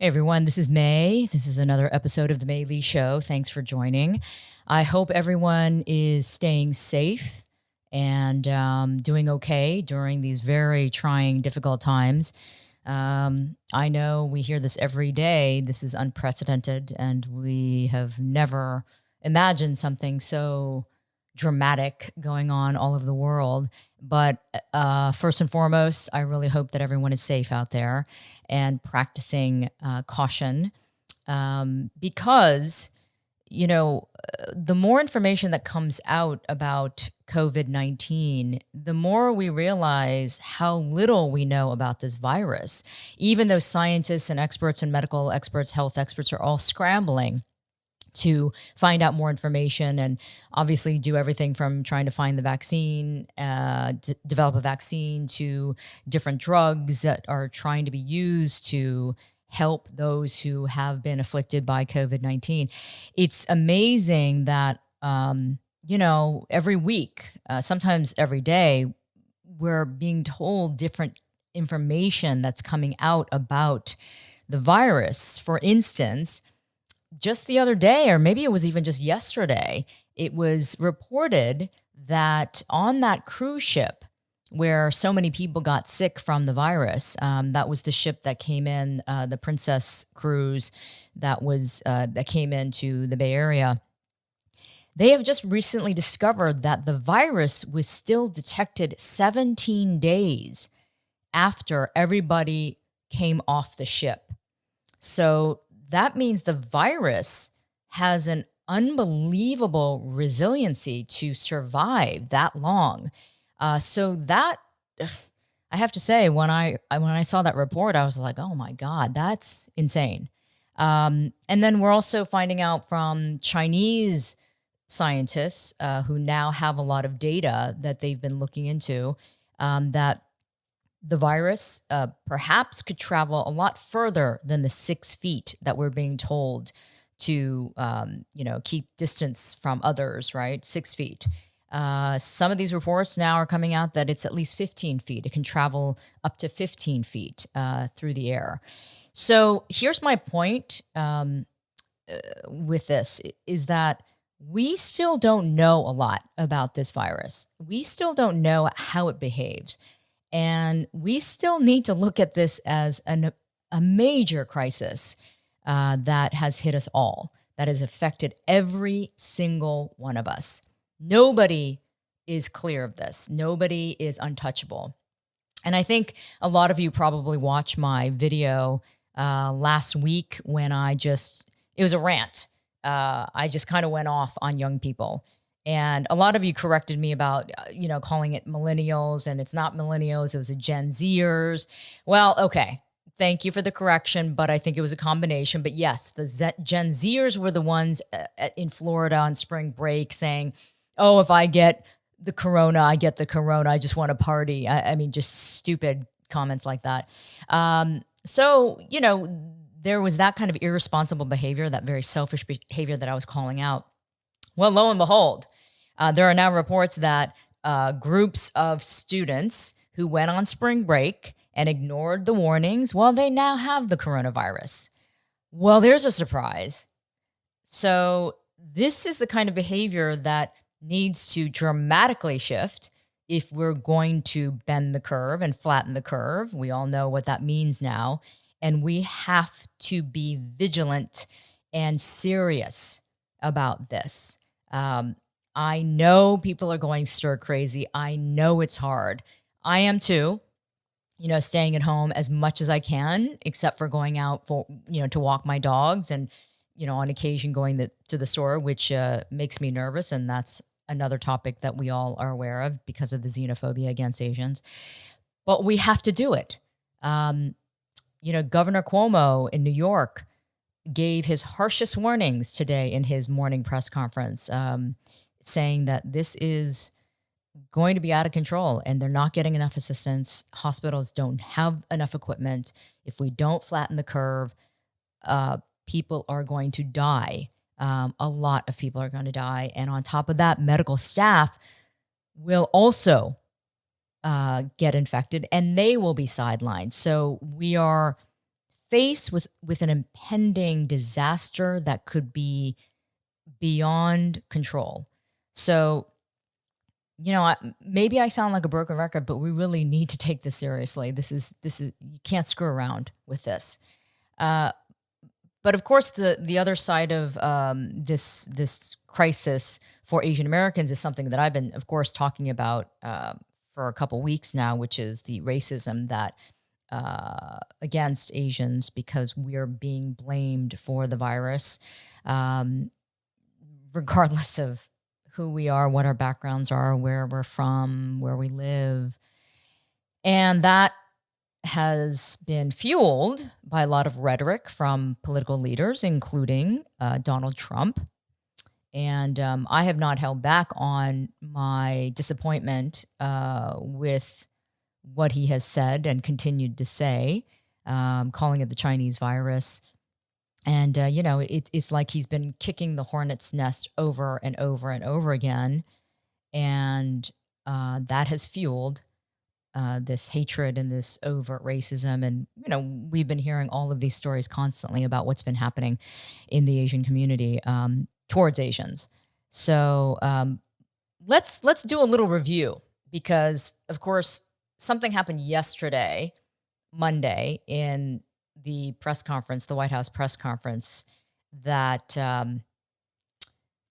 Hey everyone, this is May. This is another episode of the May Lee Show. Thanks for joining. I hope everyone is staying safe and doing okay during these very trying, difficult times. I know we hear this every day. This is unprecedented, and we have never imagined something so dramatic going on all over the world. But first and foremost, I really hope that everyone is safe out there and practicing caution because, the more information that comes out about COVID 19, the more we realize how little we know about this virus. Even though scientists and experts and medical experts, health experts are all scrambling to find out more information and obviously do everything from trying to find the vaccine, develop a vaccine, to different drugs that are trying to be used to help those who have been afflicted by COVID 19. It's amazing that, every week, sometimes every day, we're being told different information that's coming out about the virus. For instance, just the other day, or maybe it was even just yesterday, it was reported that on that cruise ship where so many people got sick from the virus, that was the ship that came in, the Princess cruise that came into the Bay Area. They have just recently discovered that the virus was still detected 17 days after everybody came off the ship. So that means the virus has an unbelievable resiliency to survive that long. So that I have to say, when I saw that report, I was like, oh my God, that's insane. And then we're also finding out from Chinese scientists who now have a lot of data that they've been looking into, that the virus perhaps could travel a lot further than the 6 feet that we're being told to, keep distance from others, right? 6 feet. Some of these reports now are coming out that it's at least 15 feet. It can travel up to 15 feet through the air. So here's my point with this is that we still don't know a lot about this virus. We still don't know how it behaves. And we still need to look at this as a major crisis that has hit us all, that has affected every single one of us. Nobody is clear of this. Nobody is untouchable. And I think a lot of you probably watched my video last week when it was a rant. I just kind of went off on young people. And a lot of you corrected me about, calling it millennials, and it's not millennials. It was the Gen Zers. Well, okay. Thank you for the correction, but I think it was a combination. But yes, the Gen Zers were the ones in Florida on spring break saying, oh, if I get the corona, I get the corona. I just want to party. I mean, just stupid comments like that. There was that kind of irresponsible behavior, that very selfish behavior that I was calling out. Well, lo and behold, there are now reports that groups of students who went on spring break and ignored the warnings, well, they now have the coronavirus. Well, there's a surprise. So this is the kind of behavior that needs to dramatically shift if we're going to bend the curve and flatten the curve. We all know what that means now. And we have to be vigilant and serious about this. I know people are going stir crazy. I know it's hard. I am too, staying at home as much as I can, except for going out for, to walk my dogs and, on occasion going to the store, which makes me nervous. And that's another topic that we all are aware of because of the xenophobia against Asians. But we have to do it. Governor Cuomo in New York gave his harshest warnings today in his morning press conference, saying that this is going to be out of control and they're not getting enough assistance. Hospitals don't have enough equipment. If we don't flatten the curve, people are going to die. A lot of people are going to die. And on top of that, medical staff will also get infected and they will be sidelined. So we are faced with an impending disaster that could be beyond control. So, maybe I sound like a broken record, but we really need to take this seriously. This is you can't screw around with this. Uh, but of course, the other side of this crisis for Asian Americans is something that I've been, of course, talking about for a couple weeks now, which is the racism that against Asians because we're being blamed for the virus, regardless of who we are, what our backgrounds are, where we're from, where we live. And that has been fueled by a lot of rhetoric from political leaders, including Donald Trump. And I have not held back on my disappointment with what he has said and continued to say, calling it the Chinese virus. And, it's like he's been kicking the hornet's nest over and over and over again. And that has fueled this hatred and this overt racism. And, we've been hearing all of these stories constantly about what's been happening in the Asian community towards Asians. So let's do a little review because, of course, something happened yesterday, Monday, in the press conference, the White House press conference, that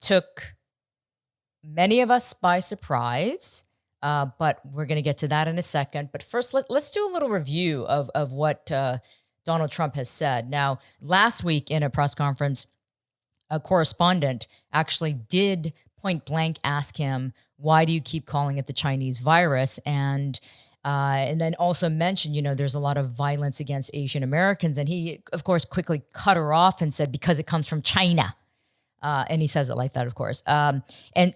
took many of us by surprise. But we're going to get to that in a second. But first, let's do a little review of what Donald Trump has said. Now, last week in a press conference, a correspondent actually did point blank ask him, why do you keep calling it the Chinese virus? And then also mentioned, there's a lot of violence against Asian Americans. And he, of course, quickly cut her off and said, because it comes from China. And he says it like that, of course. And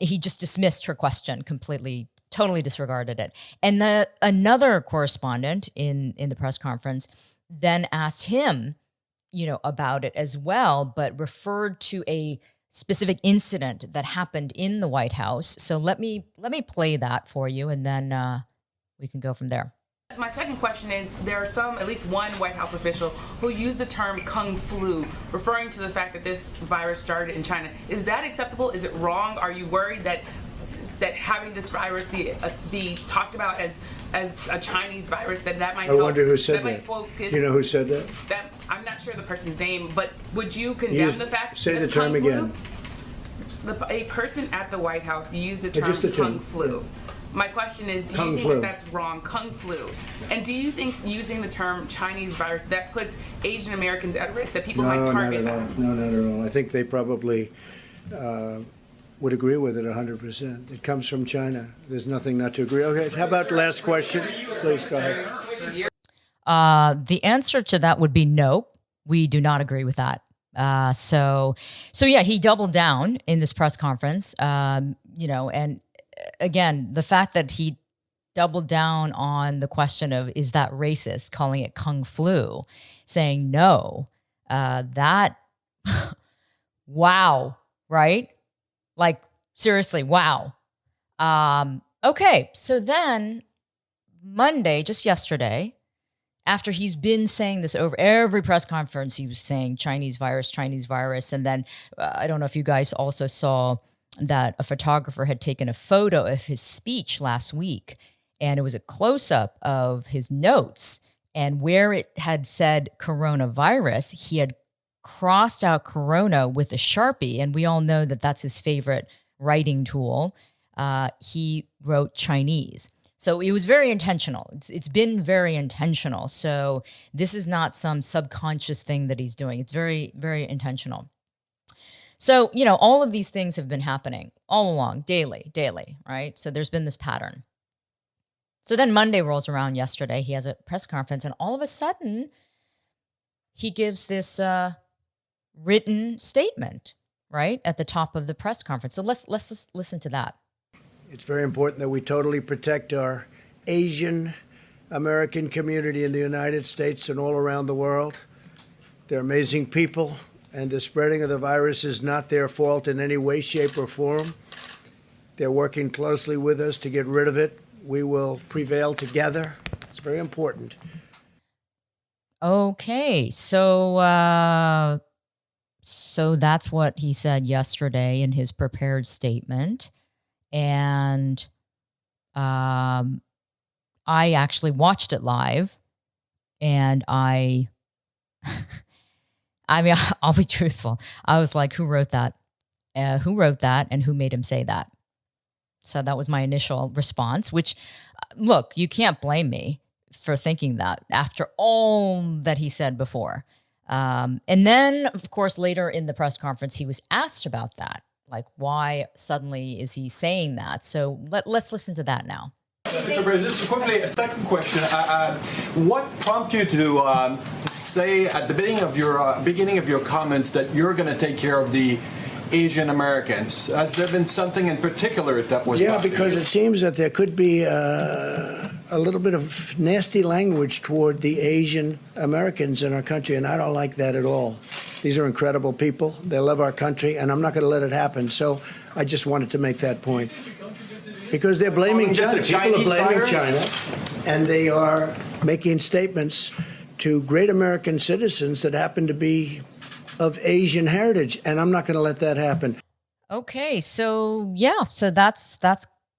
he just dismissed her question completely, totally disregarded it. And another correspondent in the press conference then asked him, about it as well, but referred to a specific incident that happened in the White House. So let me play that for you, and then we can go from there. My second question is, there are at least one White House official who used the term Kung flu, referring to the fact that this virus started in China. Is that acceptable? Is it wrong? Are you worried that having this virus be talked about as a Chinese virus, that might I wonder who said that. You know who said that? I'm not sure the person's name, but would you condemn the fact say that the term again? A person at the White House used the term Kung flu. My question is, do you think that that's wrong, Kung flu? And do you think using the term Chinese virus, that puts Asian Americans at risk, that people might target them? No, not at all. I think they probably would agree with it 100%. It comes from China. There's nothing not to agree. Okay, how about last question? Please, go ahead. The answer to that would be no. We do not agree with that. So yeah, he doubled down in this press conference, and again, the fact that he doubled down on the question of, is that racist, calling it Kung flu, saying no, that, wow, right? Like, seriously, wow. Okay, so then Monday, just yesterday, after he's been saying this over every press conference, he was saying Chinese virus. And then I don't know if you guys also saw that a photographer had taken a photo of his speech last week, and it was a close-up of his notes. And where it had said coronavirus, he had crossed out corona with a Sharpie. And we all know that that's his favorite writing tool. He wrote Chinese. So it was very intentional. It's been very intentional. So this is not some subconscious thing that he's doing. It's very, very intentional. So, all of these things have been happening all along, daily, right? So there's been this pattern. So then Monday rolls around yesterday. He has a press conference, and all of a sudden, he gives this written statement, right, at the top of the press conference. So let's listen to that. It's very important that we totally protect our Asian American community in the United States and all around the world. They're amazing people, and the spreading of the virus is not their fault in any way, shape, or form. They're working closely with us to get rid of it. We will prevail together. It's very important. Okay, so that's what he said yesterday in his prepared statement, and um, I actually watched it live, and I mean, I'll be truthful. I was like, "Who wrote that? Who wrote that? And who made him say that?" So that was my initial response. Which, look, you can't blame me for thinking that after all that he said before. And then, of course, later in the press conference, he was asked about that. Like, why suddenly is he saying that? So let's listen to that now. Mr. President, just quickly, a second question. What prompted you to say at the beginning of your comments that you're going to take care of the Asian Americans? Has there been something in particular that was? Yeah, because it seems that there could be a little bit of nasty language toward the Asian Americans in our country, and I don't like that at all. These are incredible people. They love our country, and I'm not going to let it happen. So I just wanted to make that point. Because they're blaming China. People are blaming China, and they are making statements to great American citizens that happen to be of Asian heritage, and I'm not going to let that happen. Okay, so yeah, so that's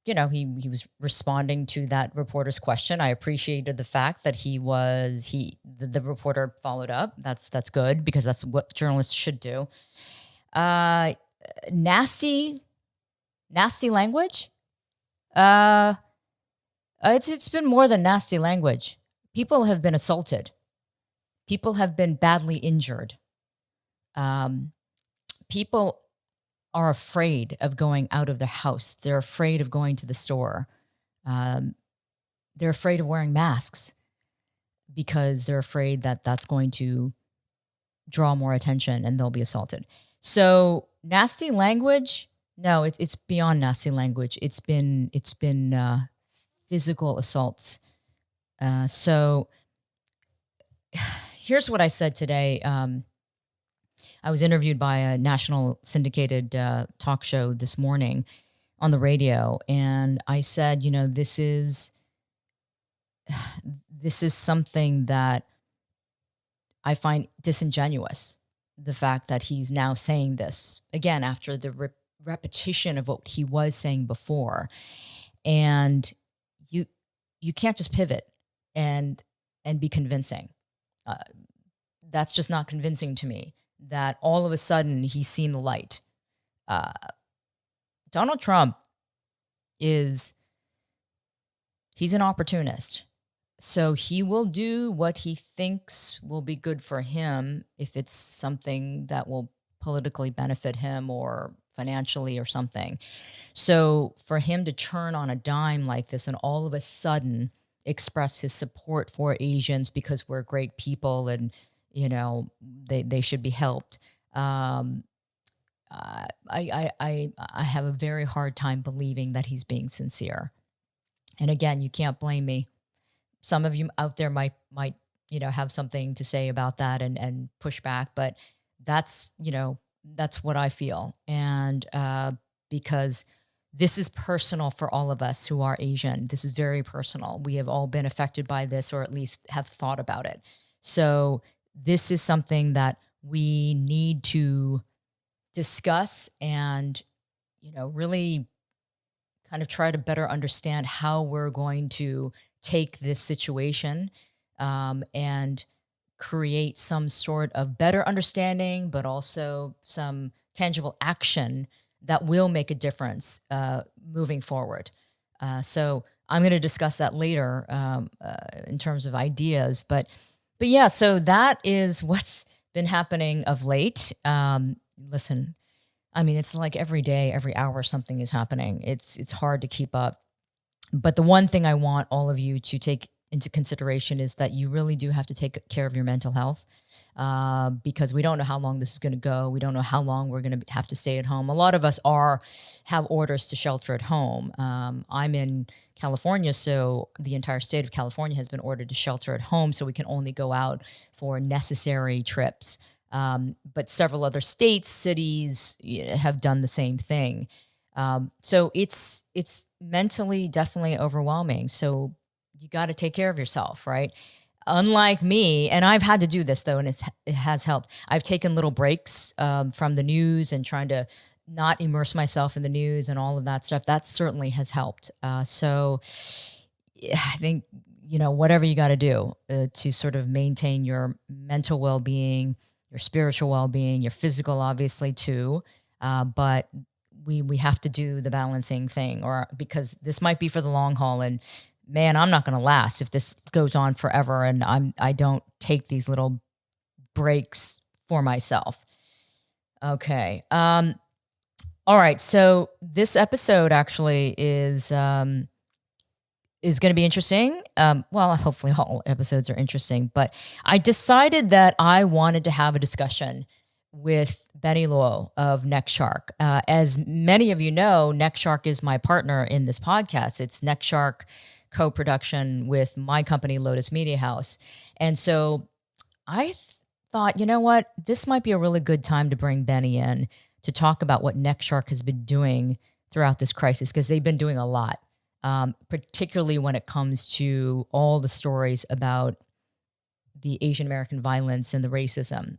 he was responding to that reporter's question. I appreciated the fact that the reporter followed up. That's good because that's what journalists should do. Nasty language. It's been more than nasty language. People have been assaulted. People have been badly injured. People are afraid of going out of their house. They're afraid of going to the store. They're afraid of wearing masks because they're afraid that that's going to draw more attention and they'll be assaulted. So nasty language. No, it's beyond nasty language. It's been physical assaults. So here's what I said today. I was interviewed by a national syndicated talk show this morning on the radio, and I said, this is something that I find disingenuous. The fact that he's now saying this again after the repetition of what he was saying before, and you can't just pivot and be convincing. That's just not convincing to me. That all of a sudden he's seen the light. Donald Trump he's an opportunist. So he will do what he thinks will be good for him if it's something that will politically benefit him or financially or something. So for him to turn on a dime like this and all of a sudden express his support for Asians because we're great people and they should be helped. I have a very hard time believing that he's being sincere. And again, you can't blame me. Some of you out there might have something to say about that and push back, but that's what I feel. And because this is personal for all of us who are Asian. This is very personal. We have all been affected by this, or at least have thought about it. So this is something that we need to discuss and, really kind of try to better understand how we're going to take this situation and create some sort of better understanding, but also some tangible action that will make a difference moving forward. So I'm going to discuss that later in terms of ideas, but yeah, so that is what's been happening of late. Listen, I mean, it's like every day, every hour, something is happening. It's hard to keep up. But the one thing I want all of you to take into consideration is that you really do have to take care of your mental health because we don't know how long this is going to go. We don't know how long we're going to have to stay at home. A lot of us have orders to shelter at home. I'm in California, so the entire state of California has been ordered to shelter at home, so we can only go out for necessary trips. But several other states, cities have done the same thing. So it's mentally definitely overwhelming. So you got to take care of yourself, right? unlike me, and I've had to do this though, and it has helped. I've taken little breaks from the news and trying to not immerse myself in the news and all of that stuff. That certainly has helped. So yeah, I think, whatever you got to do to sort of maintain your mental well-being, your spiritual well-being, your physical, obviously too. But we have to do the balancing thing, or because this might be for the long haul, and man, I'm not going to last if this goes on forever and I don't take these little breaks for myself. Okay. All right. So this episode actually is going to be interesting. Well, hopefully all episodes are interesting, but I decided that I wanted to have a discussion with Benny Luo of NextShark. As many of you know, NextShark is my partner in this podcast. It's NextShark co-production with my company, Lotus Media House. And so I thought, you know what, this might be a really good time to bring Benny in to talk about what NextShark has been doing throughout this crisis, because they've been doing a lot, particularly when it comes to all the stories about the Asian American violence and the racism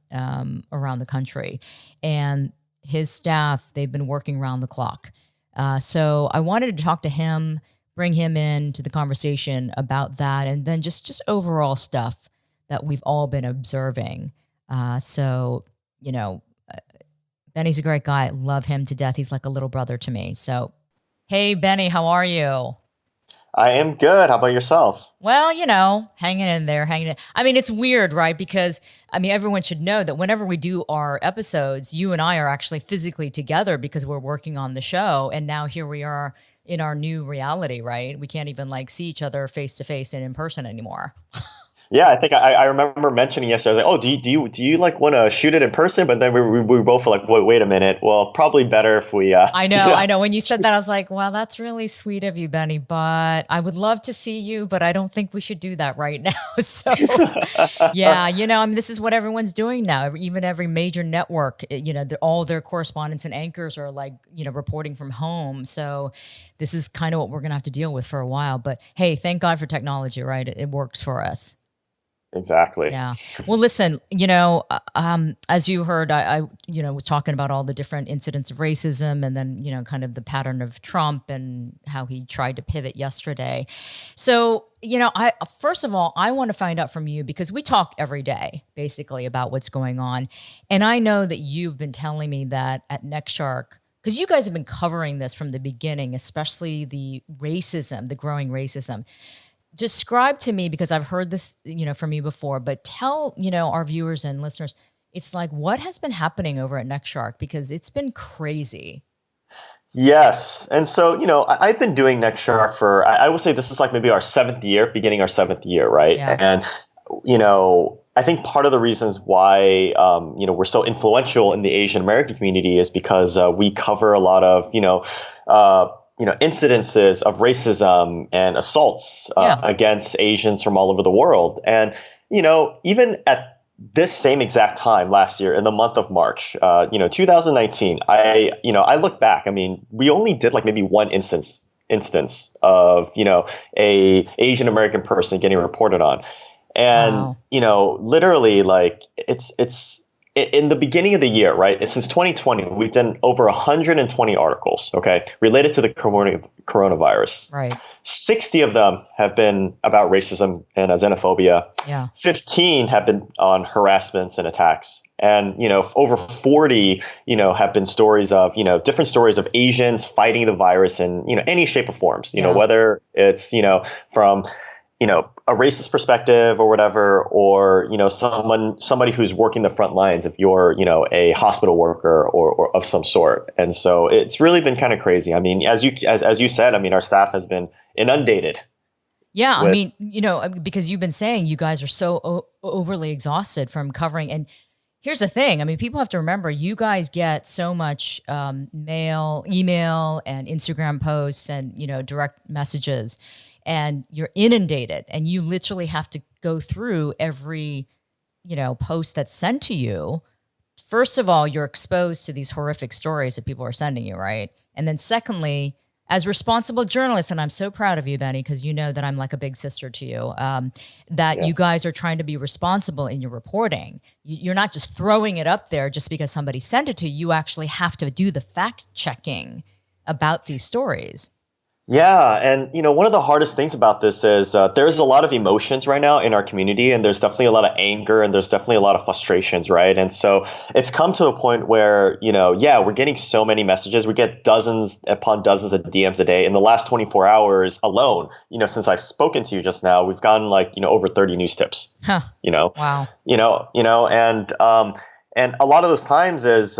around the country. And his staff, they've been working around the clock. So I wanted to talk to him, bring him into the conversation about that, and then just overall stuff that we've all been observing. Benny's a great guy. Love him to death. He's like a little brother to me. So, hey, Benny, how are you? I am good. How about yourself? Well, hanging in there, I mean, it's weird, right? Because, everyone should know that whenever we do our episodes, you and I are actually physically together because we're working on the show. And now here we are in our new reality, right? We can't even see each other face to face and in person anymore. Yeah, I think I remember mentioning yesterday. I was like, "Oh, do you want to shoot it in person?" But then we both were like, "Wait a minute. Well, probably better if we." I know. When you said that, I was like, "Wow, that's really sweet of you, Benny. But I would love to see you, but I don't think we should do that right now." So, yeah, this is what everyone's doing now. Even every major network, all their correspondents and anchors are reporting from home. So, this is kind of what we're gonna have to deal with for a while. But hey, thank God for technology, right? It works for us. Exactly. Yeah. Well, listen, as you heard, I was talking about all the different incidents of racism and then, kind of the pattern of Trump and how he tried to pivot yesterday. So, first of all, I want to find out from you, because we talk every day basically about what's going on. And I know that you've been telling me that at NextShark, because you guys have been covering this from the beginning, especially the racism, the growing racism. Describe to me, because I've heard this, from you before, but tell, our viewers and listeners, it's like, what has been happening over at NextShark? Because it's been crazy. Yes. And so, I've been doing NextShark for, I would say this is like maybe beginning our seventh year, right? Yeah. And, I think part of the reasons why, we're so influential in the Asian American community is because we cover a lot of, incidences of racism and assaults against Asians from all over the world. And, even at this same exact time last year in the month of March, 2019, I look back, we only did like maybe one instance of, a Asian American person getting reported on. And, Wow. Literally like it's in the beginning of the year, right? Since 2020, we've done over 120 articles, okay, related to the coronavirus. Right. 60 of them have been about racism and xenophobia. Yeah. 15 have been on harassments and attacks. And, over 40, have been stories of, different stories of Asians fighting the virus in, any shape or forms, whether it's, from a racist perspective or whatever, or, somebody who's working the front lines if you're, a hospital worker or of some sort. And so it's really been kind of crazy. As you said, our staff has been inundated. Yeah. Because you've been saying you guys are so overly exhausted from covering. And here's the thing. People have to remember, you guys get so much mail, email, and Instagram posts and, direct messages. And you're inundated, and you literally have to go through every, post that's sent to you. First of all, you're exposed to these horrific stories that people are sending you, right? And then secondly, as responsible journalists, and I'm so proud of you, Benny, because you know that I'm like a big sister to you, that you Yes. guys are trying to be responsible in your reporting. You're not just throwing it up there just because somebody sent it to you. You actually have to do the fact checking about these stories. Yeah, and one of the hardest things about this is there's a lot of emotions right now in our community, and there's definitely a lot of anger, and there's definitely a lot of frustrations, right? And so it's come to a point where, yeah, we're getting so many messages. We get dozens upon dozens of DMs a day. In the last 24 hours alone, since I've spoken to you just now, we've gotten like, over 30 news tips. Huh. You know, Wow. And a lot of those times is,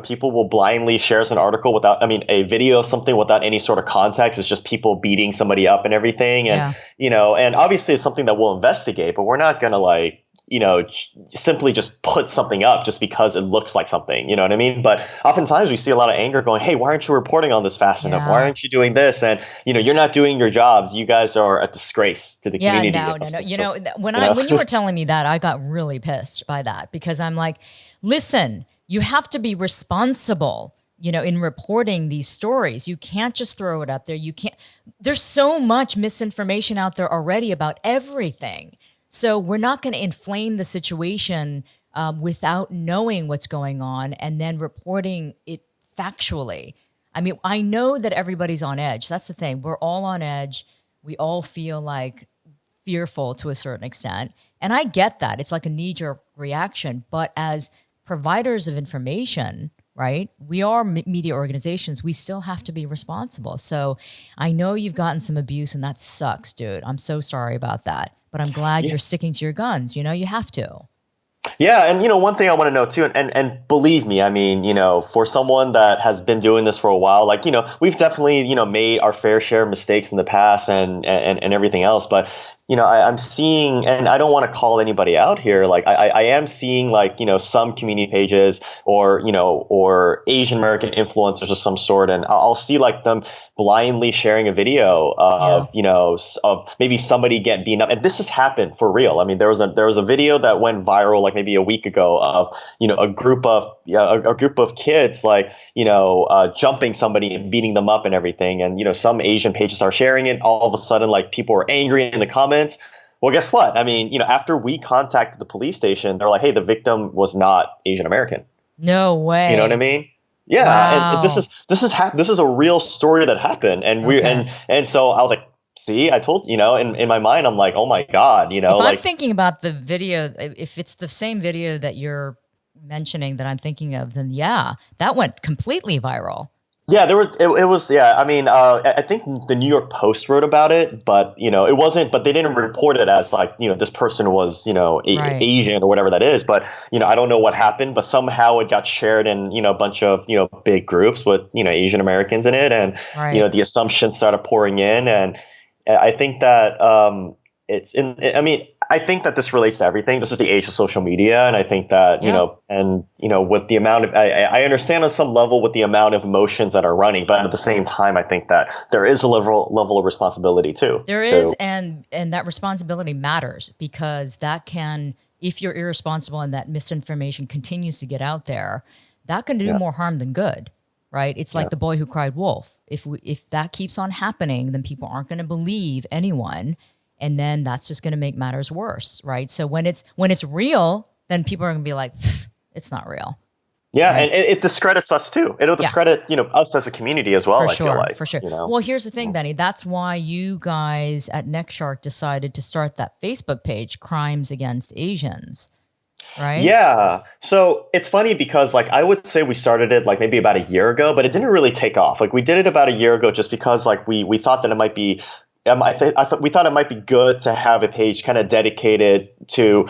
people will blindly share an article without, a video of something without any sort of context. It's just people beating somebody up and everything. And, and obviously it's something that we'll investigate, but we're not going to simply just put something up just because it looks like something, you know what I mean? But oftentimes we see a lot of anger going, hey, why aren't you reporting on this fast enough? Why aren't you doing this? And, you're not doing your jobs. You guys are a disgrace to the community. No. When you were telling me that, I got really pissed by that because I'm like, listen, you have to be responsible, in reporting these stories. You can't just throw it up there. There's so much misinformation out there already about everything. So we're not going to inflame the situation without knowing what's going on and then reporting it factually. I mean, I know that everybody's on edge. That's the thing. We're all on edge. We all feel like fearful to a certain extent. And I get that. It's like a knee-jerk reaction. But as providers of information, right, we are media organizations. We still have to be responsible. So I know you've gotten some abuse and that sucks, dude. I'm so sorry about that. But I'm glad you're sticking to your guns. You have to. Yeah. And, one thing I want to know too, and believe me, for someone that has been doing this for a while, we've definitely, made our fair share of mistakes in the past and everything else. But, I'm seeing, and I don't want to call anybody out here. Like I am seeing some community pages or Asian American influencers of some sort. And I'll see them blindly sharing a video of, of maybe somebody getting beaten up. And this has happened for real. There was a video that went viral maybe a week ago of, a group of kids jumping somebody and beating them up and everything. And, some Asian pages are sharing it. All of a sudden, people are angry in the comments. Well, guess what? After we contacted the police station, they're like, hey, the victim was not Asian American. No way. You know what I mean? Yeah. Wow. And this is a real story that happened. And and so I was like, see, I told, in my mind, I'm like, oh my God, If I'm thinking about the video, if it's the same video that you're mentioning that I'm thinking of, then yeah, that went completely viral. Yeah, it was. Yeah, I think the New York Post wrote about it, but it wasn't. But they didn't report it as this person was Right. Asian or whatever that is. But I don't know what happened, but somehow it got shared in a bunch of big groups with Asian Americans in it, and Right. the assumptions started pouring in, and I think that it's in. I think that this relates to everything. This is the age of social media, and I think that with the amount of, I understand on some level with the amount of emotions that are running, but at the same time, I think that there is a level of responsibility too. There is, and that responsibility matters because that can, if you're irresponsible and that misinformation continues to get out there, that can do more harm than good. Right? It's like the boy who cried wolf. If that keeps on happening, then people aren't going to believe anyone. And then that's just going to make matters worse, right? So when it's real, then people are going to be like, it's not real. Yeah, right? And it discredits us too. It'll discredit us as a community as well. For sure, I feel like, for sure. Well, here's the thing, Benny. That's why you guys at NextShark decided to start that Facebook page, Crimes Against Asians. Right? Yeah. So it's funny because I would say we started it maybe about a year ago, but it didn't really take off. We did it about a year ago just because we thought that it might be. We thought it might be good to have a page kind of dedicated to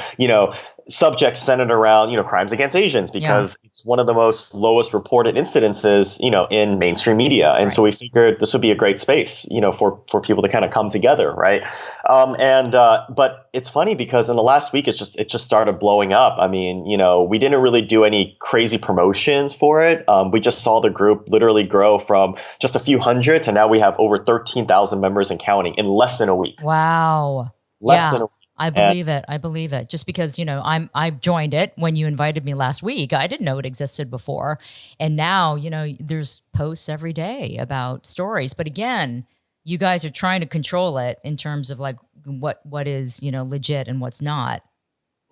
subjects centered around crimes against Asians because it's one of the most lowest reported incidences in mainstream media, and so we figured this would be a great space for people to kind of come together, right? But it's funny because in the last week it just started blowing up. We didn't really do any crazy promotions for it. We just saw the group literally grow from just a few hundred to now we have over 13,000 members and counting in less than a week. Wow. Less than a week. I believe it. I believe it. Just because, I joined it when you invited me last week. I didn't know it existed before. And now, there's posts every day about stories. But again, you guys are trying to control it in terms of like what is, legit and what's not.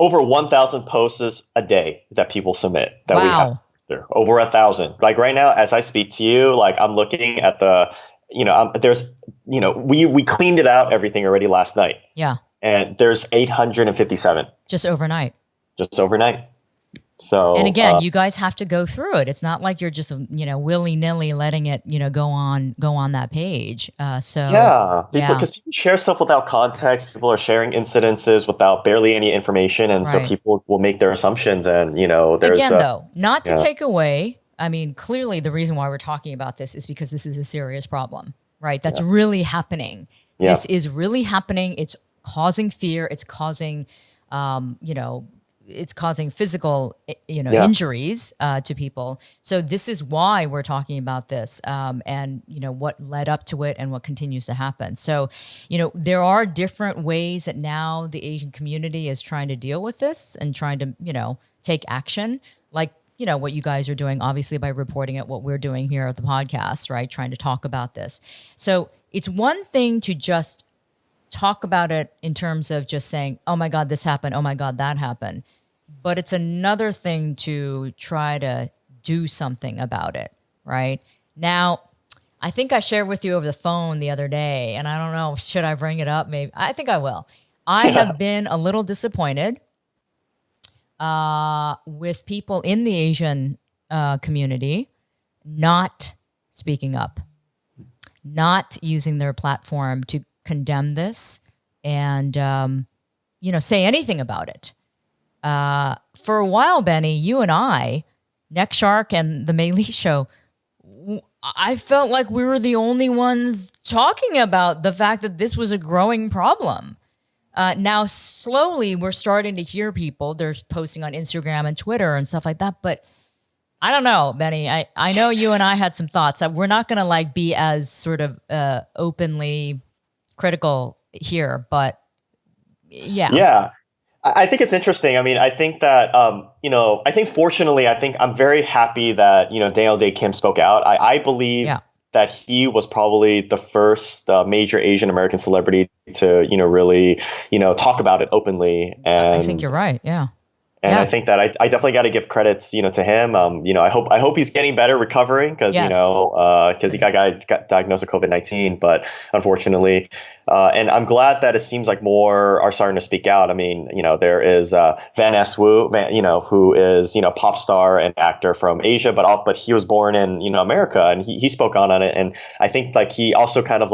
Over 1,000 posts a day that people submit that we have Wow. there. Over 1,000. Like right now, as I speak to you, like I'm looking at there's, we cleaned it out everything already last night. Yeah. And there's 857 Just overnight. just overnight. So, And again, you guys have to go through it. It's not like you're just, willy nilly letting it, go on that page. because people share stuff without context. People are sharing incidences without barely any information, and so Right. people will make their assumptions. And there's Again, though, not to take away. I mean, clearly the reason why we're talking about this is because this is a serious problem, right? That's really happening. Yeah. This is really happening. It's causing fear. It's causing, it's causing physical, injuries to people. So this is why we're talking about this, and what led up to it and what continues to happen. So, there are different ways that now the Asian community is trying to deal with this and trying to, take action, like what you guys are doing, obviously by reporting it, what we're doing here at the podcast, right? Trying to talk about this. So it's one thing to just talk about it in terms of just saying, oh my God, this happened. Oh my God, that happened. But it's another thing to try to do something about it, right? Now, I think I shared with you over the phone the other day, and I don't know, should I bring it up? Maybe. I think I will. I have been a little disappointed with people in the Asian community not speaking up, not using their platform to condemn this and, say anything about it. For a while, Benny, you and I, Neck Shark and the Meili Show, I felt like we were the only ones talking about the fact that this was a growing problem. Now, slowly, we're starting to hear people. They're posting on Instagram and Twitter and stuff like that. But I don't know, Benny. I know you and I had some thoughts. We're not going to be as sort of openly critical here. But yeah. Yeah. I think it's interesting. I mean, I think that, I think fortunately, I'm very happy that, Daniel Dae Kim spoke out. I believe that he was probably the first major Asian American celebrity to, really, talk about it openly. And I think you're right. Yeah. And I think that I definitely got to give credits, to him. I hope he's getting better, recovering, because because he got diagnosed with COVID-19, but unfortunately, and I'm glad that it seems like more are starting to speak out. I mean, there is Van S. Wu, who is pop star and actor from Asia, but he was born in America, and he spoke on it, and I think he also kind of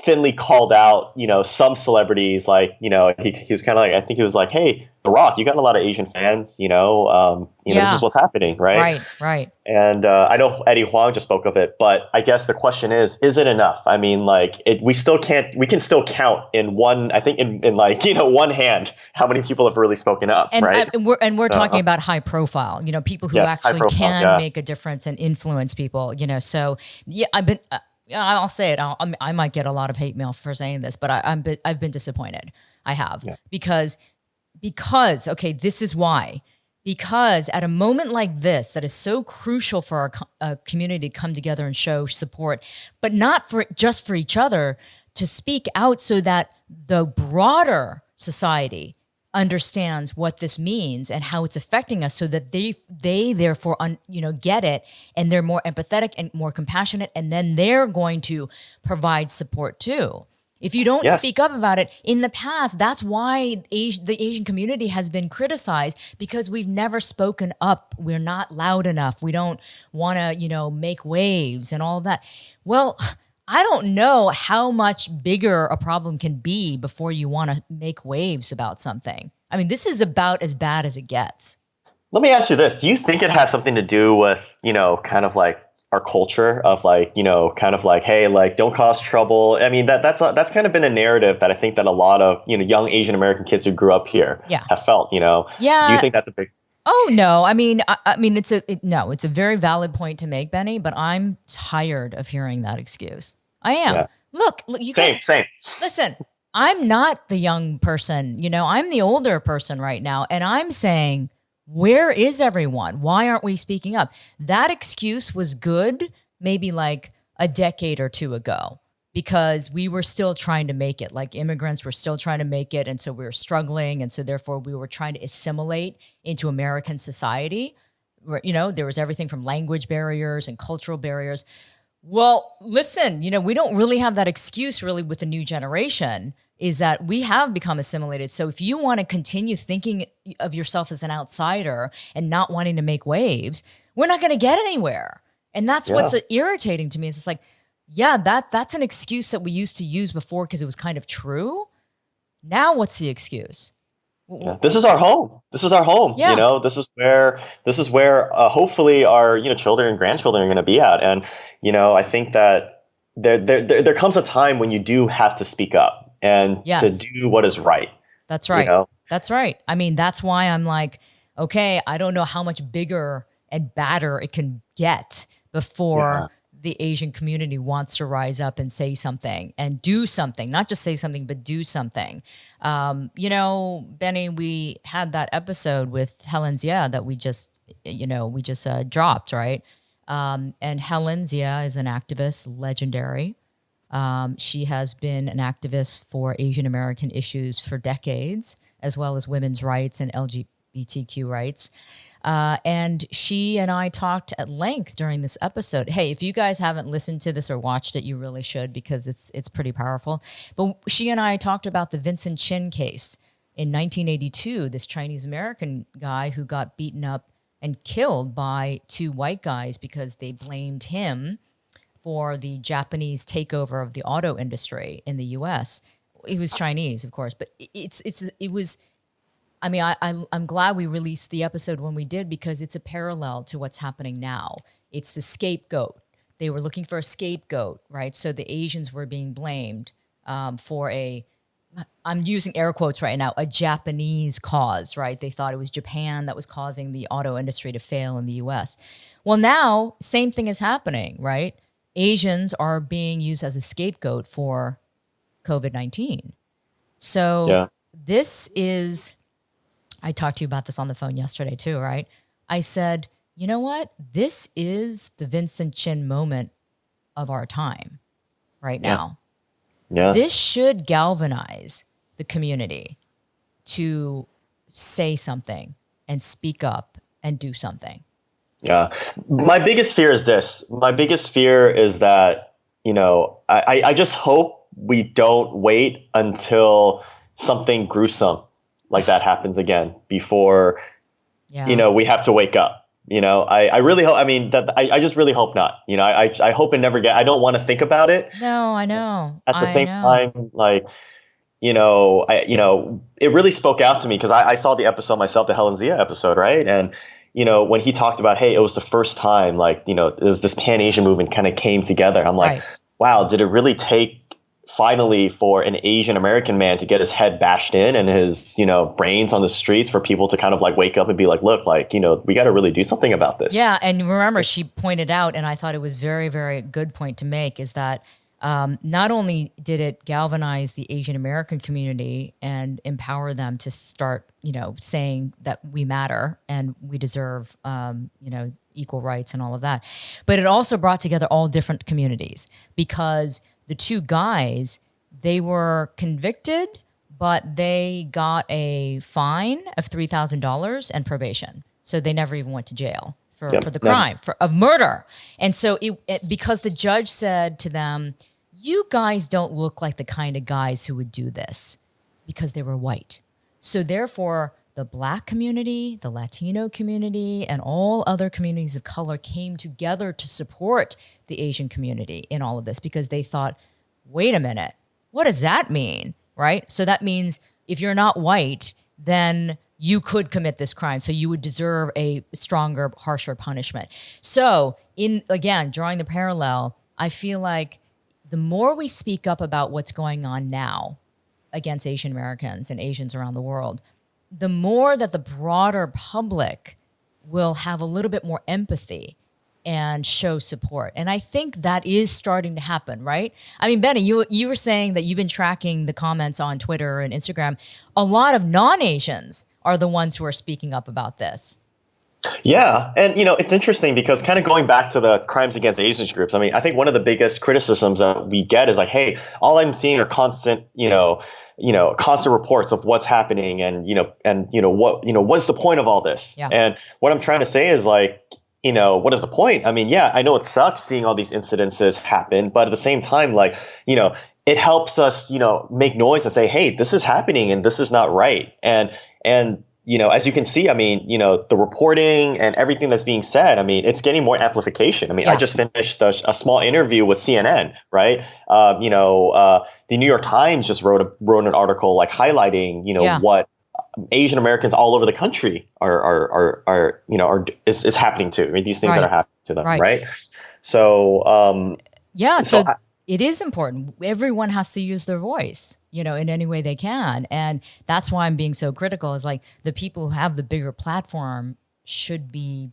thinly called out, some celebrities, he was kind of I think he was like, hey, The Rock, you got a lot of Asian fans, this is what's happening, right? Right. And I know Eddie Huang just spoke of it, but I guess the question is it enough? I mean, we can still count in one, I think in one hand, how many people have really spoken up, and, right? And we're talking about high profile, people who actually can make a difference and influence people, so yeah, I'll say it. I might get a lot of hate mail for saying this, but I've been disappointed. I have because okay, this is why. Because at a moment like this, that is so crucial for our community to come together and show support, but not just for each other, to speak out so that the broader society understands what this means and how it's affecting us, so that they therefore get it, and they're more empathetic and more compassionate, and then they're going to provide support too. If you don't speak up about it, in the past, that's why the Asian community has been criticized, because we've never spoken up. We're not loud enough. We don't want to, make waves and all of that. Well, I don't know how much bigger a problem can be before you want to make waves about something. I mean, this is about as bad as it gets. Let me ask you this. Do you think it has something to do with, kind of our culture of hey, don't cause trouble? I mean, that's kind of been a narrative that I think that a lot of, young Asian American kids who grew up here have felt, Yeah. Do you think that's a big... Oh, no. I mean, it's a very valid point to make, Benny, but I'm tired of hearing that excuse. I am. Yeah. Look, you guys. Same. Listen, I'm not the young person, I'm the older person right now. And I'm saying, where is everyone? Why aren't we speaking up? That excuse was good maybe like a decade or two ago because we were still trying to make it. Like immigrants were still trying to make it. And so we were struggling. And so therefore we were trying to assimilate into American society. There was everything from language barriers and cultural barriers. Well, listen, we don't really have that excuse really with the new generation, is that we have become assimilated. So if you want to continue thinking of yourself as an outsider and not wanting to make waves, we're not going to get anywhere. And that's what's irritating to me is it's like, yeah, that's an excuse that we used to use before because it was kind of true. Now what's the excuse? Yeah. This is our home. This is our home. Yeah. This is where hopefully our children and grandchildren are going to be at. And I think that there comes a time when you do have to speak up and to do what is right. That's right. That's right. I mean, that's why I'm like, okay, I don't know how much bigger and badder it can get before the Asian community wants to rise up and say something and do something, not just say something, but do something. Benny, we had that episode with Helen Zia that we just dropped, right? And Helen Zia is an activist, legendary. She has been an activist for Asian American issues for decades, as well as women's rights and LGBTQ rights. And she and I talked at length during this episode. Hey, if you guys haven't listened to this or watched it, you really should because it's pretty powerful. But she and I talked about the Vincent Chin case in 1982, this Chinese American guy who got beaten up and killed by two white guys because they blamed him for the Japanese takeover of the auto industry in the U.S. He was Chinese, of course, but it was. I mean, I'm glad we released the episode when we did because it's a parallel to what's happening now. It's the scapegoat. They were looking for a scapegoat, right? So the Asians were being blamed for I'm using air quotes right now, a Japanese cause, right? They thought it was Japan that was causing the auto industry to fail in the U.S. Well, now, same thing is happening, right? Asians are being used as a scapegoat for COVID-19. So this is... I talked to you about this on the phone yesterday too, right? I said, you know what? This is the Vincent Chin moment of our time right now. Yeah. This should galvanize the community to say something and speak up and do something. Yeah. My biggest fear is this. My biggest fear is that, I just hope we don't wait until something gruesome like that happens again before, we have to wake up. I really hope, I just really hope not. I hope it never I don't want to think about it. No, I know. At the same time, it really spoke out to me because I saw the episode myself, the Helen Zia episode, right? And, when he talked about, hey, it was the first time, it was this Pan-Asian movement kind of came together. I'm like, wow, did it really take finally for an Asian American man to get his head bashed in and his, brains on the streets for people to kind of wake up and be like, look, we got to really do something about this. Yeah. And remember, she pointed out, and I thought it was very, very good point to make, is that not only did it galvanize the Asian American community and empower them to start, saying that we matter and we deserve, equal rights and all of that, but it also brought together all different communities because the two guys, they were convicted, but they got a fine of $3,000 and probation. So they never even went to jail for the crime of murder. And so because the judge said to them, you guys don't look like the kind of guys who would do this, because they were white. So therefore, the Black community, the Latino community, and all other communities of color came together to support the Asian community in all of this because they thought, wait a minute, what does that mean, right? So that means if you're not white, then you could commit this crime. So you would deserve a stronger, harsher punishment. So again, drawing the parallel, I feel like the more we speak up about what's going on now against Asian Americans and Asians around the world, the more that the broader public will have a little bit more empathy and show support. And I think that is starting to happen, right? I mean, Benny, you were saying that you've been tracking the comments on Twitter and Instagram. A lot of non-Asians are the ones who are speaking up about this. Yeah. And, it's interesting because kind of going back to the crimes against Asians groups, I mean, I think one of the biggest criticisms that we get is like, hey, all I'm seeing are constant reports of what's happening and what's the point of all this? Yeah. And what I'm trying to say is like, what is the point? I mean, yeah, I know it sucks seeing all these incidences happen, but at the same time, like, it helps us, make noise and say, hey, this is happening and this is not right. And as you can see, I mean, the reporting and everything that's being said, I mean, it's getting more amplification. I mean, I just finished a small interview with CNN, right? The New York Times just wrote an article like highlighting, what Asian Americans all over the country is happening to. I mean, these things that are happening to them, right? So, so it is important. Everyone has to use their voice, in any way they can. And that's why I'm being so critical is like the people who have the bigger platform should be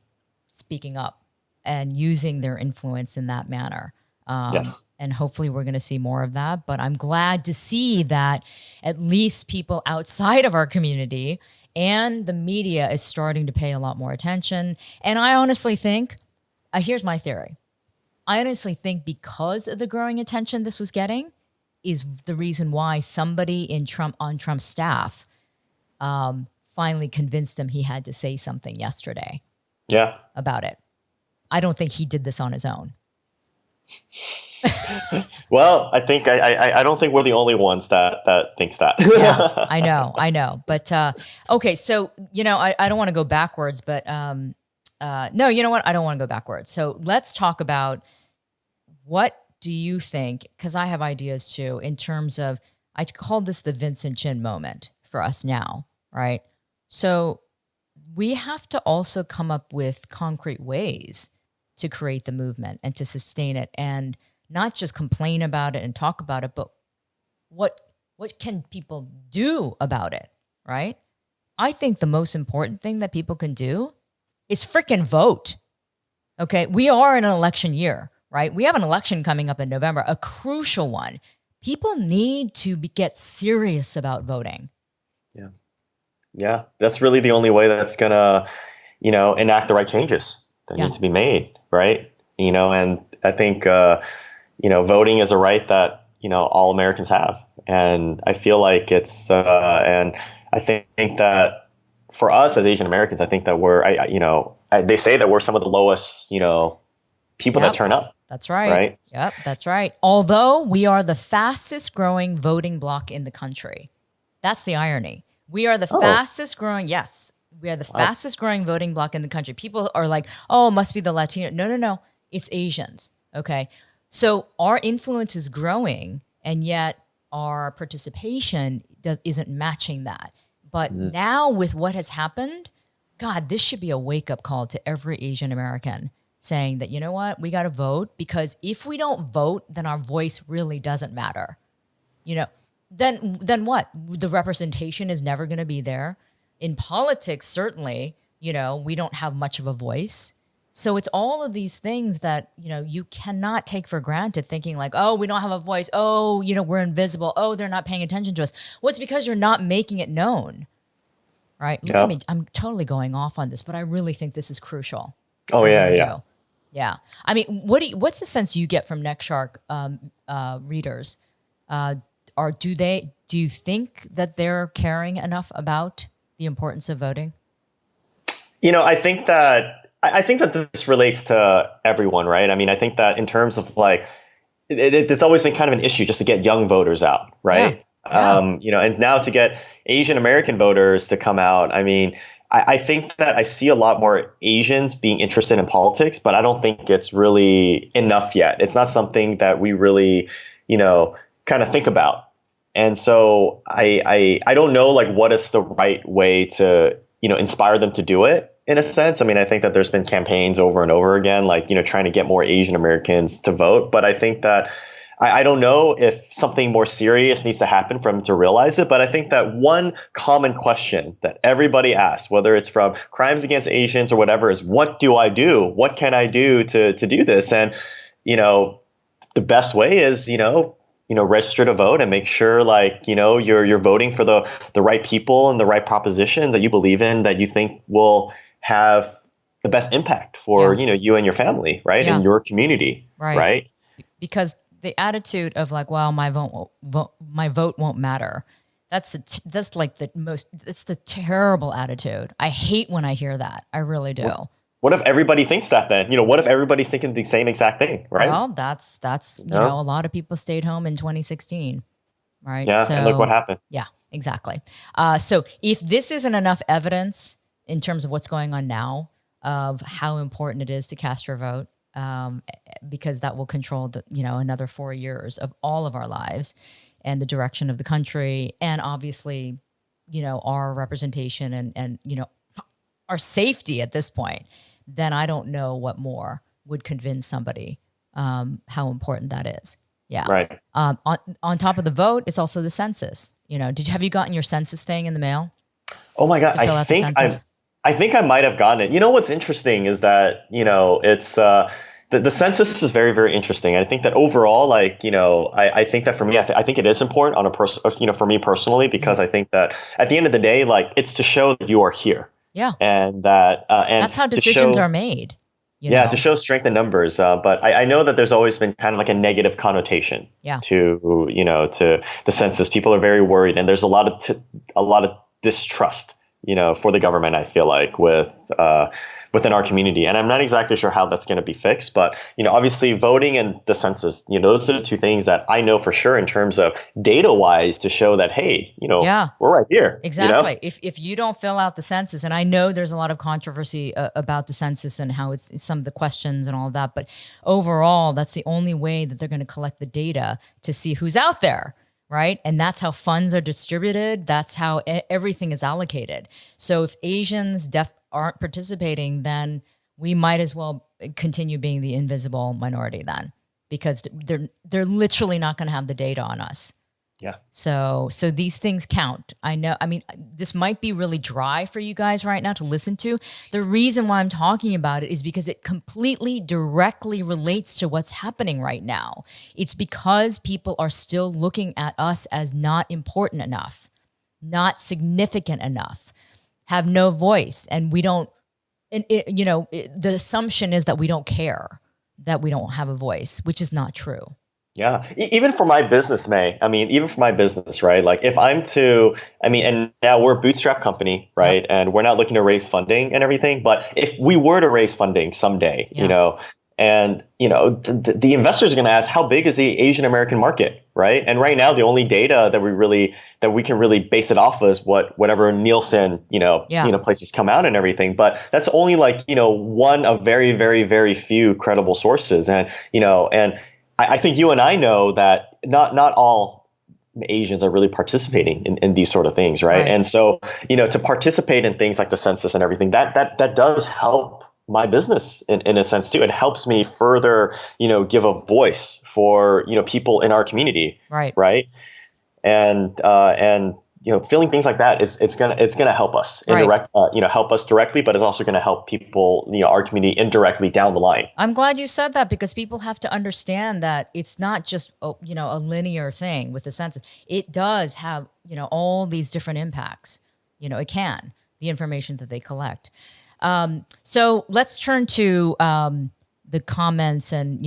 speaking up and using their influence in that manner. Yes. And hopefully we're going to see more of that. But I'm glad to see that at least people outside of our community and the media is starting to pay a lot more attention. And I honestly think, here's my theory. I honestly think because of the growing attention this was getting is the reason why somebody on Trump's staff finally convinced him he had to say something yesterday about it. I don't think he did this on his own. Well, I think I don't think we're the only ones that thinks that. Yeah, I know. But okay, so I don't want to go backwards, but no, you know what? I don't want to go backwards. So let's talk about what do you think? Because I have ideas too. In terms of, I called this the Vincent Chin moment for us now, right? So we have to also come up with concrete ways to create the movement and to sustain it and not just complain about it and talk about it, but what can people do about it, right? I think the most important thing that people can do is freaking vote. Okay, we are in an election year, right? We have an election coming up in November, a crucial one. People need to get serious about voting. Yeah, that's really the only way that's gonna, enact the right changes that need to be made, right? And I think, voting is a right that, all Americans have. And I feel like it's, and I think that for us as Asian Americans, I think that they say that we're some of the lowest, people that turn up. That's right. Yep, that's right. Although we are the fastest growing voting bloc in the country. That's the irony. We are the fastest growing, yes. We are the fastest growing voting bloc in the country. People are like, oh, it must be the Latino. No. It's Asians, okay? So our influence is growing, and yet our participation isn't matching that. But now with what has happened, God, this should be a wake-up call to every Asian American saying that, you know what, we got to vote, because if we don't vote, then our voice really doesn't matter. Then what? The representation is never going to be there. In politics, certainly, we don't have much of a voice. So it's all of these things that, you cannot take for granted, thinking like, oh, we don't have a voice. Oh, we're invisible. Oh, they're not paying attention to us. Well, it's because you're not making it known, right? Look at me. I'm totally going off on this, but I really think this is crucial. Oh, yeah. Yeah. I mean, what's the sense you get from Neck Shark readers? Do you think that they're caring enough about the importance of voting? I think that this relates to everyone, right? I mean, I think that in terms of like, it's always been kind of an issue just to get young voters out, right? Yeah. And now to get Asian American voters to come out, I mean, I think that I see a lot more Asians being interested in politics, but I don't think it's really enough yet. It's not something that we really, kind of think about. And so I don't know like what is the right way to, inspire them to do it in a sense. I mean, I think that there's been campaigns over and over again, like, trying to get more Asian Americans to vote. But I think that I don't know if something more serious needs to happen for him to realize it, but I think that one common question that everybody asks, whether it's from crimes against Asians or whatever, is what do I do? What can I do to do this? And, you know, the best way is, register to vote and make sure you're voting for the right people and the right propositions that you believe in, that you think will have the best impact for, Yeah. you and your family, right? Yeah. And your community, Right. right? Because the attitude of like, well, my vote won't matter. That's like it's the terrible attitude. I hate when I hear that. I really do. What if everybody thinks that then? What if everybody's thinking the same exact thing, right? Well, that's a lot of people stayed home in 2016, right? Yeah, So, and look what happened. yeah, exactly. So if this isn't enough evidence in terms of what's going on now, of how important it is to cast your vote, because that will control another 4 years of all of our lives and the direction of the country, and obviously, our representation and our safety at this point, then I don't know what more would convince somebody how important that is. Yeah. Right. On top of the vote, it's also the census. Have you gotten your census thing in the mail? Oh my God, To fill out the census? I think I might have gotten it. What's interesting is that it's the census is very, very interesting. I think that overall, I think that for me, I think it is important on a for me personally, because I think that at the end of the day, it's to show that you are here. Yeah. And that and that's how decisions are made. To show strength in numbers. But I know that there's always been kind of like a negative connotation to to the census. People are very worried, and there's a lot of distrust, for the government, I feel like, within our community. And I'm not exactly sure how that's going to be fixed, but, obviously voting and the census, those are the two things that I know for sure in terms of data wise to show that, hey, we're right here. Exactly. If you don't fill out the census, and I know there's a lot of controversy about the census and how it's some of the questions and all of that, but overall, that's the only way that they're going to collect the data to see who's out there. Right. And that's how funds are distributed. That's how everything is allocated. So if Asians, deaf aren't participating, then we might as well continue being the invisible minority then, because they're literally not going to have the data on us. Yeah. So these things count. I know. I mean, this might be really dry for you guys right now to listen to. The reason why I'm talking about it is because it completely directly relates to what's happening right now. It's because people are still looking at us as not important enough, not significant enough, have no voice, and we don't. And the assumption is that we don't care, that we don't have a voice, which is not true. Yeah. Even for my business, May, even for my business, right? Like if I'm and now we're a bootstrap company, right? Yeah. And we're not looking to raise funding and everything. But if we were to raise funding someday, the investors are going to ask, how big is the Asian American market, right? And right now, the only data that we can really base it off of is whatever Nielsen, places come out and everything. But that's only one of very, very, very few credible sources. And, I think you and I know that not all Asians are really participating in these sort of things, right? And so, to participate in things like the census and everything, that does help my business in a sense too. It helps me further, give a voice for, people in our community, right? And feeling things like that, it's gonna help us help us directly, but it's also gonna help people, our community indirectly down the line. I'm glad you said that, because people have to understand that it's not just a linear thing with the census. It does have all these different impacts. It can, the information that they collect. So let's turn to the comments and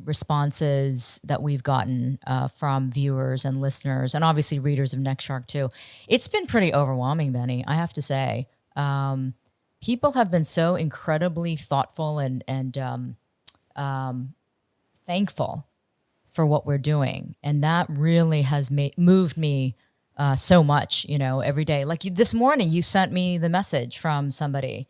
responses that we've gotten from viewers and listeners, and obviously readers of Next Shark too. It's been pretty overwhelming, Benny, I have to say. People have been so incredibly thoughtful and thankful for what we're doing, and that really has moved me so much. Every day. Like this morning, you sent me the message from somebody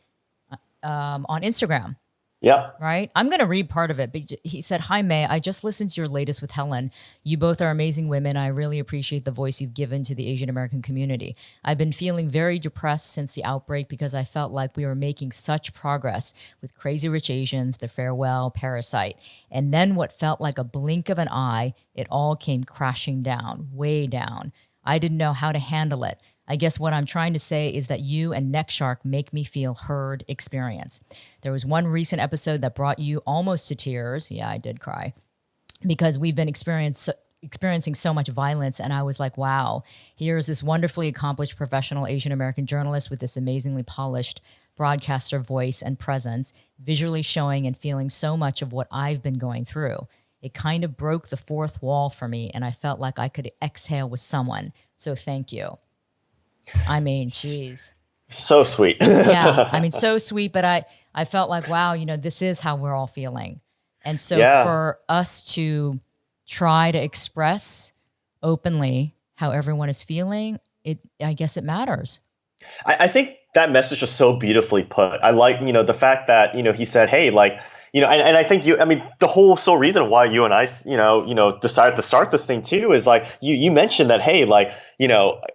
on Instagram. Yep. Right? I'm going to read part of it. But he said, "Hi, May. I just listened to your latest with Helen. You both are amazing women. I really appreciate the voice you've given to the Asian American community. I've been feeling very depressed since the outbreak because I felt like we were making such progress with Crazy Rich Asians, The Farewell, Parasite. And then what felt like a blink of an eye, it all came crashing down, way down. I didn't know how to handle it. I guess what I'm trying to say is that you and Neck Shark make me feel heard, experience. There was one recent episode that brought you almost to tears. Yeah, I did cry because we've been experiencing so much violence. And I was like, wow, here's this wonderfully accomplished professional Asian American journalist with this amazingly polished broadcaster voice and presence, visually showing and feeling so much of what I've been going through. It kind of broke the fourth wall for me, and I felt like I could exhale with someone. So thank you." I mean, geez. So sweet. Yeah. I mean, so sweet, but I felt like, wow, this is how we're all feeling. And so Yeah. for us to try to express openly how everyone is feeling, I guess it matters. I think that message is so beautifully put. I like, the fact that, he said, hey, like, and I think the whole sole reason why you and I, decided to start this thing too is like, you mentioned that, hey, like,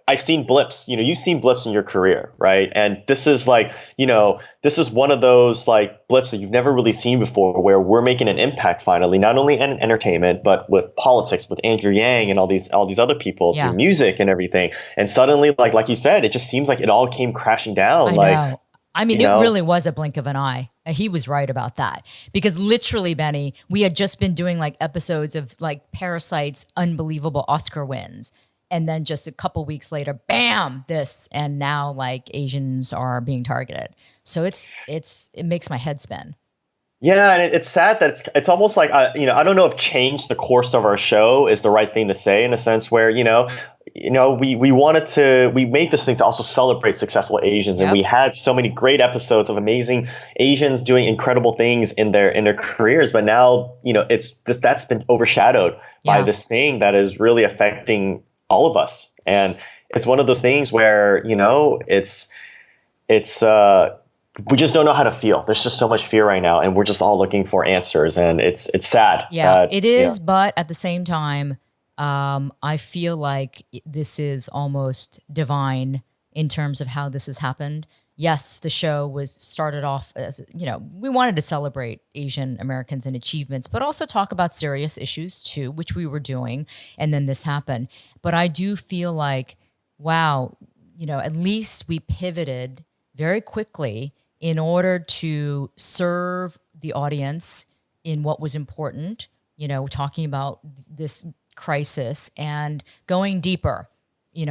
I've seen blips, you've seen blips in your career, right? And this is like, this is one of those like blips that you've never really seen before where we're making an impact finally, not only in entertainment, but with politics, with Andrew Yang and all these other people Yeah. through music and everything. And suddenly, like you said, it just seems like it all came crashing down. I like, know. I mean, it really was a blink of an eye. He was right about that because literally, Benny, we had just been doing like episodes of like Parasite's unbelievable Oscar wins. And then just a couple weeks later, bam, this. And now like Asians are being targeted. So it makes my head spin. Yeah, and it's sad that it's almost like I don't know if change the course of our show is the right thing to say in a sense where we made this thing to also celebrate successful Asians, and Yep. we had so many great episodes of amazing Asians doing incredible things in their careers, but now that's been overshadowed by Yeah. this thing that is really affecting all of us, and it's one of those things where it's we just don't know how to feel. There's just so much fear right now, and we're just all looking for answers, and it's sad. Yeah, it is. But at the same time, I feel like this is almost divine in terms of how this has happened. Yes, the show was started off as, we wanted to celebrate Asian Americans and achievements, but also talk about serious issues too, which we were doing. And then this happened. But I do feel like, wow, at least we pivoted very quickly in order to serve the audience in what was important, talking about this crisis and going deeper,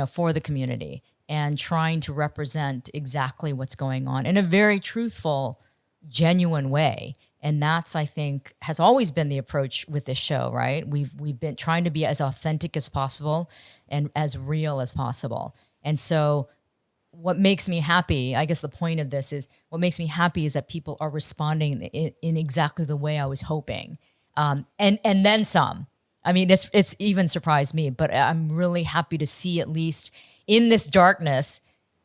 for the community and trying to represent exactly what's going on in a very truthful, genuine way. And that's, I think, has always been the approach with this show, right? We've been trying to be as authentic as possible and as real as possible. And so what makes me happy, I guess the point of this is what makes me happy is that people are responding in exactly the way I was hoping. And then some. I mean, it's even surprised me, but I'm really happy to see at least in this darkness,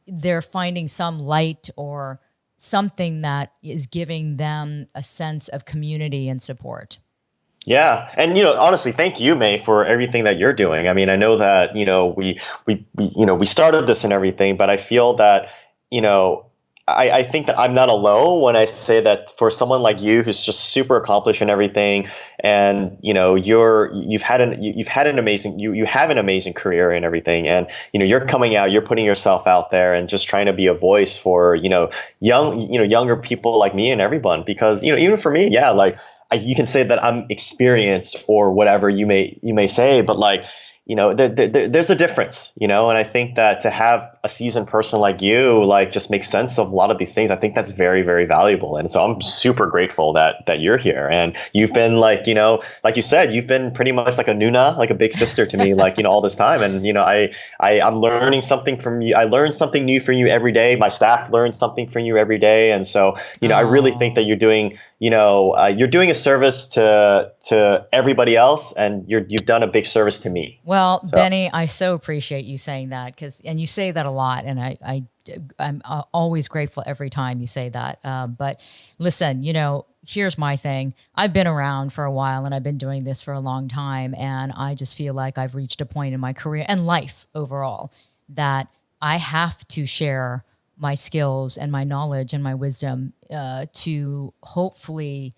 they're finding some light or something that is giving them a sense of community and support. Yeah, and honestly, thank you, May, for everything that you're doing. I mean, I know that we started this and everything, but I feel that I think that I'm not alone when I say that for someone like you who's just super accomplished in everything, and you have an amazing career and everything, and you're coming out, you're putting yourself out there and just trying to be a voice for younger people like me and everyone, because even for me, yeah, like. You can say that I'm experienced or whatever you may say, but like, there's a difference, and I think that to have a seasoned person like you, like, just make sense of a lot of these things, I think that's very, very valuable. And so I'm super grateful that you're here, and you've been like you said, you've been pretty much like a Nuna, like a big sister to me, like, all this time. And, I'm learning something from you. I learn something new from you every day. My staff learns something from you every day. And so, I really think that you're doing a service to everybody else, and you've done a big service to me. Well, Benny, I so appreciate you saying that and you say that a lot, and I'm always grateful every time you say that. But listen, here's my thing. I've been around for a while, and I've been doing this for a long time, and I just feel like I've reached a point in my career and life overall that I have to share my skills and my knowledge and my wisdom to hopefully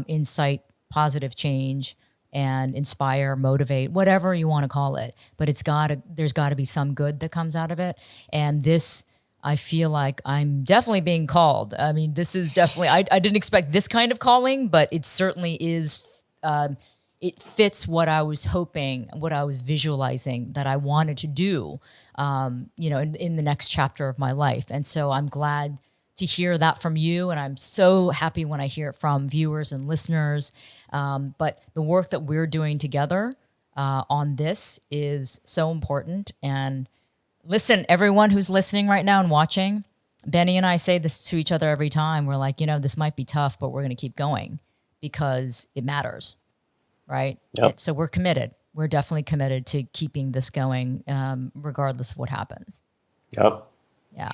incite positive change and inspire, motivate, whatever you want to call it. But there's got to be some good that comes out of it. And this, I feel like I'm definitely being called. I mean, this is definitely, I didn't expect this kind of calling, but it certainly is, it fits what I was hoping, what I was visualizing that I wanted to do, in the next chapter of my life. And so I'm glad to hear that from you. And I'm so happy when I hear it from viewers and listeners. But the work that we're doing together on this is so important. And listen, everyone who's listening right now and watching, Benny and I say this to each other every time. We're like, this might be tough, but we're going to keep going because it matters, right? Yep. So we're committed. We're definitely committed to keeping this going regardless of what happens. Yep. Yeah.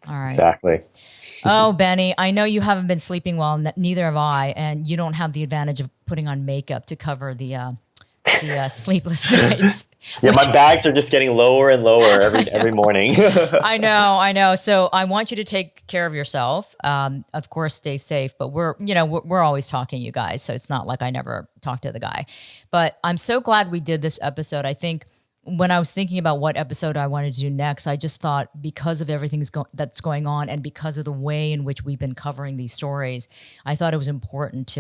All right. Exactly. Oh, Benny, I know you haven't been sleeping well. Neither have I, and you don't have the advantage of putting on makeup to cover the sleepless nights. Yeah, my bags are just getting lower and lower every morning. I know. So I want you to take care of yourself. Of course, stay safe. But we're always talking, you guys. So it's not like I never talk to the guy. But I'm so glad we did this episode. I think when I was thinking about what episode I wanted to do next, I just thought because of everything that's going on and because of the way in which we've been covering these stories, I thought it was important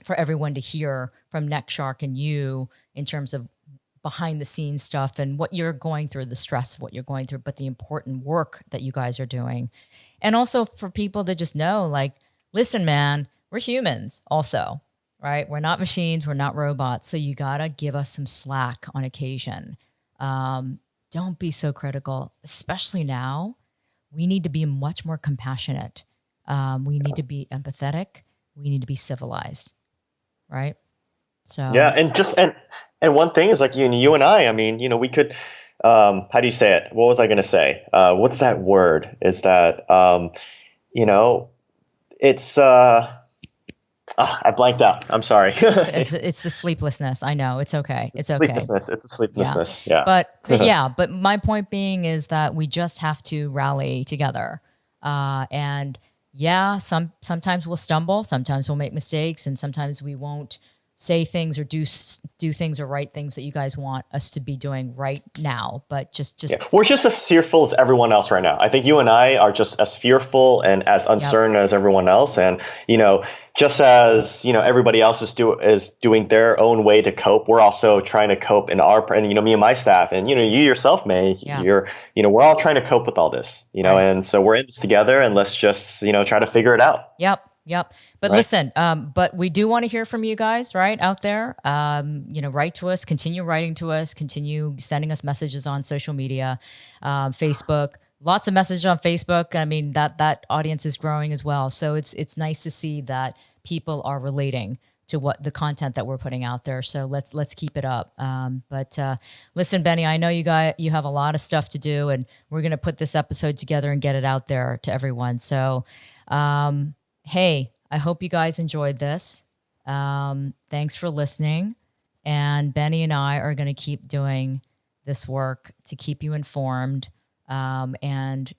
for everyone to hear from Neck Shark and you in terms of behind the scenes stuff and what you're going through, the stress of what you're going through, but the important work that you guys are doing. And also for people to just know, like, listen, man, we're humans also. Right? We're not machines. We're not robots. So you got to give us some slack on occasion. Don't be so critical, especially now. We need to be much more compassionate. We need to be empathetic. We need to be civilized. Right? So yeah. And one thing is like you and I mean, we could, how do you say it? What was I going to say? What's that word? Is that, it's, I blanked out. I'm sorry. it's the sleeplessness. I know. It's okay. It's okay. Sleeplessness. It's a sleeplessness. Yeah. But my point being is that we just have to rally together. And sometimes we'll stumble, sometimes we'll make mistakes, and sometimes we won't say things or do things or write things that you guys want us to be doing right now. But just we're just as fearful as everyone else right now. I think you and I are just as fearful and as uncertain as everyone else. And just as everybody else is doing their own way to cope, we're also trying to cope in me and my staff, and you yourself, May. You're we're all trying to cope with all this. Right. And so we're in this together, and let's just try to figure it out. Yep. But listen, but we do want to hear from you guys, right, out there. Write to us, continue writing to us, continue sending us messages on social media, Facebook. Lots of messages on Facebook. I mean, that audience is growing as well. So it's nice to see that people are relating to what the content that we're putting out there. So let's keep it up. But listen, Benny, I know you have a lot of stuff to do, and we're going to put this episode together and get it out there to everyone. So, hey, I hope you guys enjoyed this. Thanks for listening. And Benny and I are going to keep doing this work to keep you informed, and,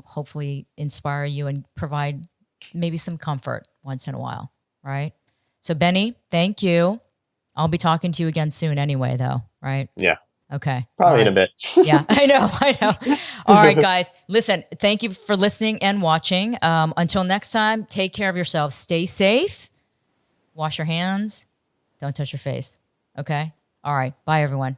hopefully inspire you and provide maybe some comfort once in a while. Right. So Benny, thank you. I'll be talking to you again soon anyway, though. Right. Yeah. Okay. Probably in a bit. Yeah, I know. All right, guys. Listen, thank you for listening and watching. Until next time, take care of yourselves. Stay safe. Wash your hands. Don't touch your face. Okay? All right. Bye, everyone.